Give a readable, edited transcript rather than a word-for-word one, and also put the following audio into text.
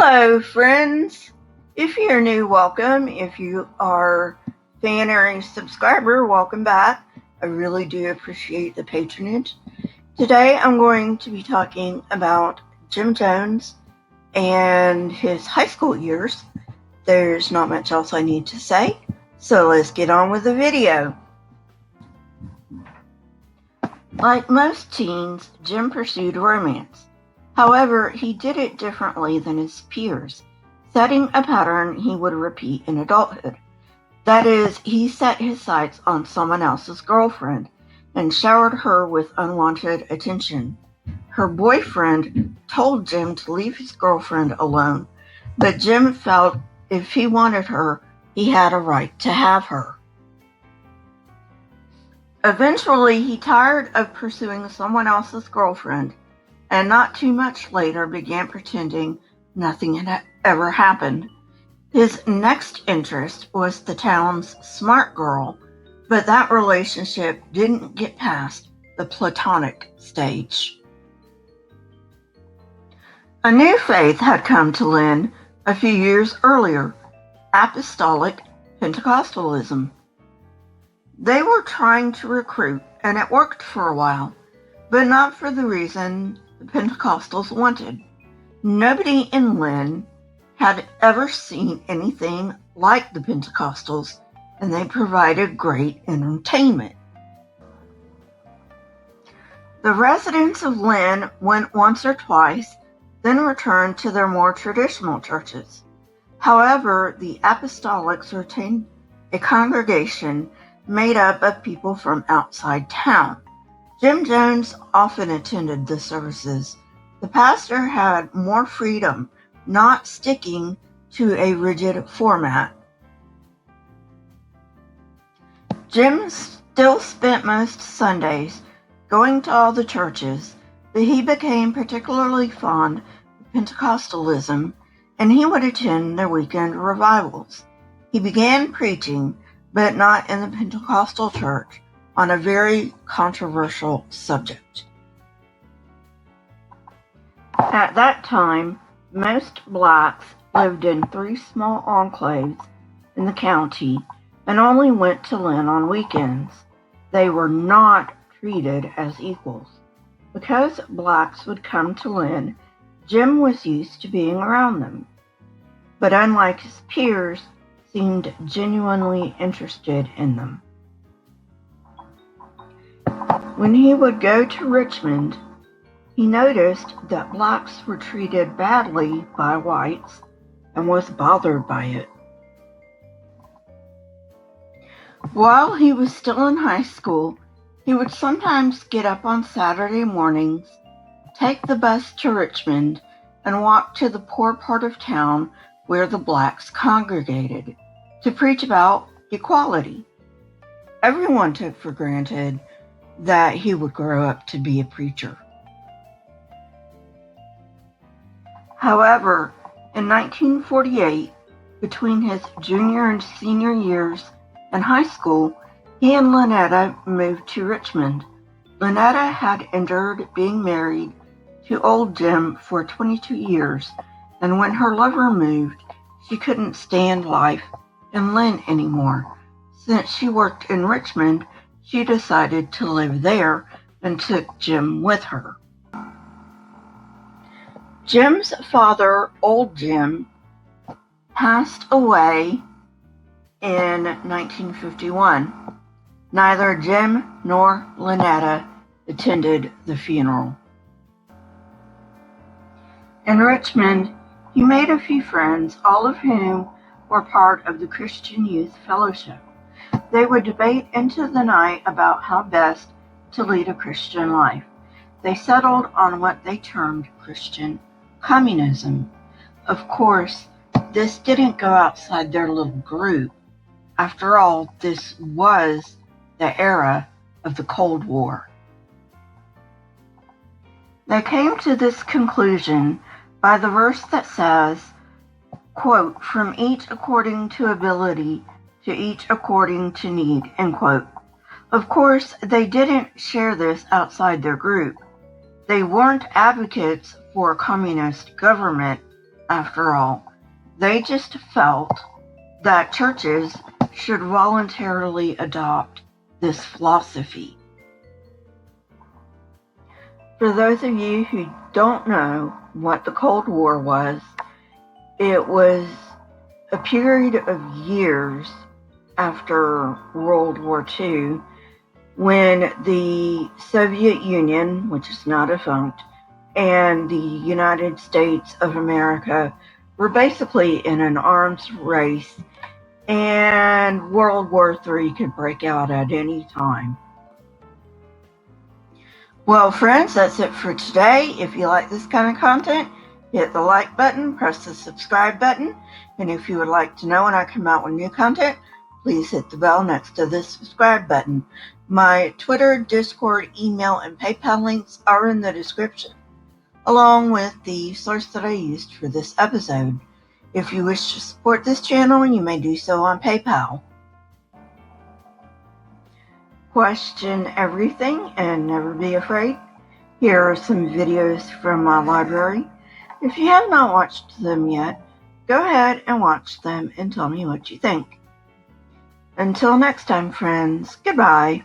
Hello, friends. If you're new, welcome. If you are a fan or a subscriber, welcome back. I really do appreciate the patronage. Today, I'm going to be talking about Jim Jones and his high school years. There's not much else I need to say, so let's get on with the video. Like most teens, Jim pursued romance. However, he did it differently than his peers, setting a pattern he would repeat in adulthood. That is, he set his sights on someone else's girlfriend and showered her with unwanted attention. Her boyfriend told Jim to leave his girlfriend alone, but Jim felt if he wanted her, he had a right to have her. Eventually, he tired of pursuing someone else's girlfriend, and not too much later began pretending nothing had ever happened. His next interest was the town's smart girl, but that relationship didn't get past the platonic stage. A new faith had come to Lynn a few years earlier, Apostolic Pentecostalism. They were trying to recruit, and it worked for a while, but not for the reason the Pentecostals wanted. Nobody in Lynn had ever seen anything like the Pentecostals, and they provided great entertainment. The residents of Lynn went once or twice, then returned to their more traditional churches. However, the Apostolics retained a congregation made up of people from outside town. Jim Jones often attended the services. The pastor had more freedom, not sticking to a rigid format. Jim still spent most Sundays going to all the churches, but he became particularly fond of Pentecostalism, and he would attend their weekend revivals. He began preaching, but not in the Pentecostal church, on a very controversial subject. At that time, most blacks lived in 3 small enclaves in the county and only went to Lynn on weekends. They were not treated as equals. Because blacks would come to Lynn, Jim was used to being around them, but unlike his peers, seemed genuinely interested in them. When he would go to Richmond, he noticed that blacks were treated badly by whites and was bothered by it. While he was still in high school, he would sometimes get up on Saturday mornings, take the bus to Richmond, and walk to the poor part of town where the blacks congregated to preach about equality. Everyone took for granted that he would grow up to be a preacher. However, in 1948, between his junior and senior years in high school, he and Lynetta moved to Richmond. Lynetta had endured being married to old Jim for 22 years, and when her lover moved, she couldn't stand life in Lynn anymore. Since she worked in Richmond, she decided to live there and took Jim with her. Jim's father, old Jim, passed away in 1951. Neither Jim nor Lynetta attended the funeral. In Richmond, he made a few friends, all of whom were part of the Christian Youth Fellowship. They would debate into the night about how best to lead a Christian life. They settled on what they termed Christian communism. Of course, this didn't go outside their little group. After all, this was the era of the Cold War. They came to this conclusion by the verse that says, quote, "From each according to ability, to each according to need," end quote. Of course, they didn't share this outside their group. They weren't advocates for a communist government, after all. They just felt that churches should voluntarily adopt this philosophy. For those of you who don't know what the Cold War was, it was a period of years after World War II when the Soviet Union, which is now defunct, and the United States of America were basically in an arms race, and World War III could break out at any time. Well, friends, that's it for today. If you like this kind of content, hit the like button, press the subscribe button, and if you would like to know when I come out with new content, please hit the bell next to the subscribe button. My Twitter, Discord, email, and PayPal links are in the description, along with the source that I used for this episode. If you wish to support this channel, you may do so on PayPal. Question everything and never be afraid. Here are some videos from my library. If you have not watched them yet, go ahead and watch them and tell me what you think. Until next time, friends, goodbye.